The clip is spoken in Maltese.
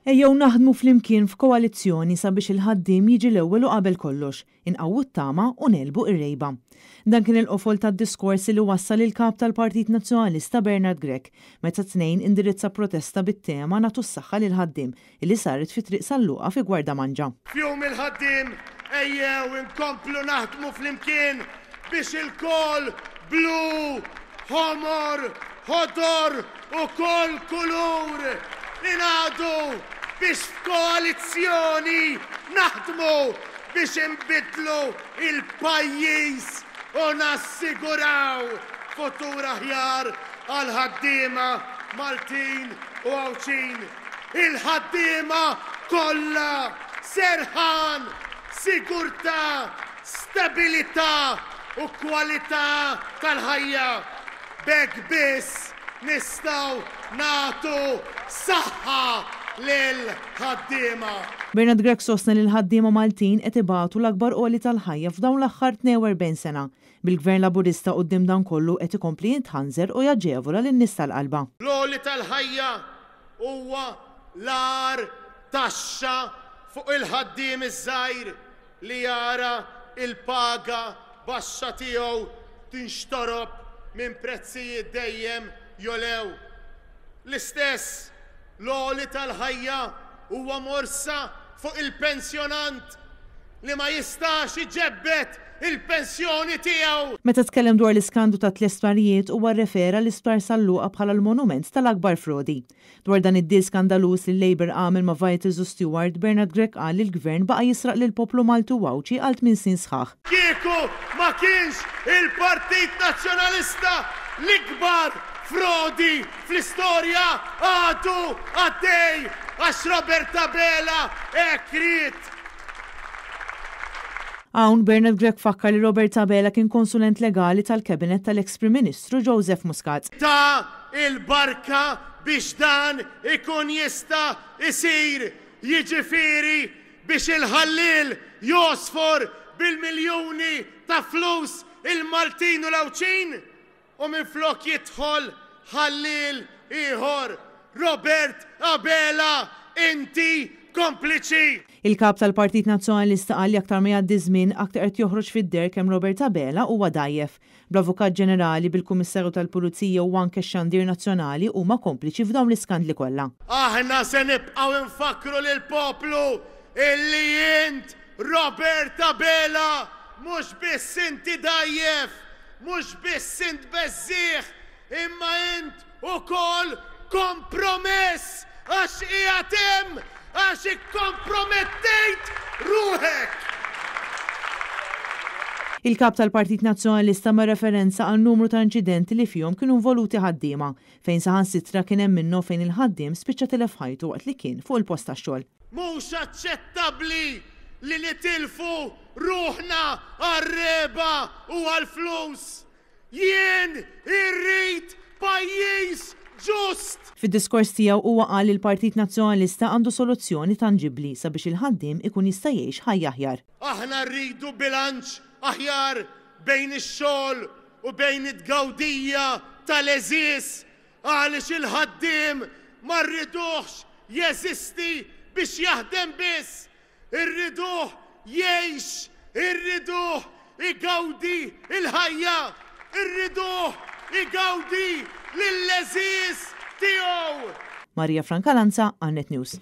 Ejjew naħdmu flimkien f'koalizzjoni sabiex il-ħaddiem jiġi l-ewwel u qabel kollox, inqawwu t-tama u nelbu ir-rejba. Dan kien il-qofol tad-diskorsi li wassal il-kap tal-Partit Nazzjonalista Bernard Grech meta tnejn indirizza protesta bit-tema nagħtu s-saħħa lill-ħaddiem illi saret fi triq Salluqa fi Gwardamanġa. Fjum il-ħaddiem ejjew inkomplu naħdmu flimkien biex il-kol blu, ħomor, ħodor u kol kulur li ngħadu biex f'koalizzjoni naħdmu biex inbidlu il-pajjiż u nassiguraw futur aħjar għal ħaddiema Maltin u Għawċin. Il-ħaddiema kollha serħan, sigurtà, stabilità u kwalità tal-ħajja. B'hekk biss nistgħu nagħtu saħħa lil-ħaddiema. Bernard Grech sostna li l-ħaddiema Maltin qed ibatu l-akbar qoli tal-ħajja f'dawn l-aħħar 42 sena. Bil-Gvern Laburista quddiem dan kollu qed ikompli jitħanżer u jaġġevula lin-nies tal-qalba. L-qoli tal-ħajja huwa l-ar taxxa fuq il-ħaddiem iż-żgħir li jara il-paga baxxa tiegħu tinxtorob minn prezzijiet dejjem jolew. L-istess l-qoli tal-ħajja huwa morsa fuq il-pensjonant li ma jistax iġebbet il-pensjoni tiegħu. Meta tkellem dwar l-iskandu ta' tl-istwarijiet huwa rrefera l-isptar Salluqa bħala l-monument tal-akbar frodi. Dwar dan id-deal skandalus li Labour għamel ma' Vitus u Stewart, Bernard Grech qal li l-gvern baqa' jisraq lill-poplu Maltu Għawċi għal 8 snin sħaħ. Kieku ma kienx il-Partit Nazzjonalista l-ikbar frodi fl-istorja għadu għaddej għax Robert Abela ekrit. Hawn Bernard Grech fakkar li Robert Abela kien konsulent legali tal-kabinet tal-eks Prim Ministru Joseph Muscat. Ta' il-barka biex dan ikun jista' isir, jiġifieri biex il-ħallil josfor bil-miljuni ta' flus il-Maltin u l-Għawċin u minflok jidħol ħallil ieħor. Robert Abela, inti kompliċi. Il-kap tal-Partit Nazzjonalista qal li aktar ma jgħaddi żmien aktar qed joħroġ fid-der kemm Robert Abela huwa dajjef. Bl-Avukat Ġenerali bil-Kummissarju tal-Pulizija u anke x-Xandir Nazzjonali huma kompliċi f'dawn l-iskandli kollha. Aħna se nibqgħu nfakru lill-poplu illi int Robert Abela mhux biss inti dajjef, mhux biss int beżżieħ, imma int ukoll kompromess għax qiegħed hemm għax ikkompromettejt ruħek. Il-kap tal-Partit Nazzjonalista ma' referenza għal numru ta' inċidenti li fihom kienu involuti ħaddiema fejn saħansitra kien hemm minnu fejn il-ħaddiem spiċċa telef ħajtu waqt li kien fuq il-post tax-xogħol. Mhux aċċettabbli li nitilfu ruħna għar-reba u għall-flus. Jien irrid pajjiż ġust. Fid-diskors tiegħu huwa qal li l-Partit Nazzjonalista għandu soluzzjoni tanġibbli sabiex il-ħaddiem ikun jista' jgħix ħajja aħjar. Aħna rridu bilanċ aħjar bejn ix-xogħol u bejn it-tgawdija tal-eżiż għaliex il-ħaddiem ma rriduhx jeżisti biex jaħdem biss. Irriduh jgħix, irriduh igawdi il-ħajja, irriduh igawdi lill-eżiż tiegħu. Marija Francalanza, Annet News.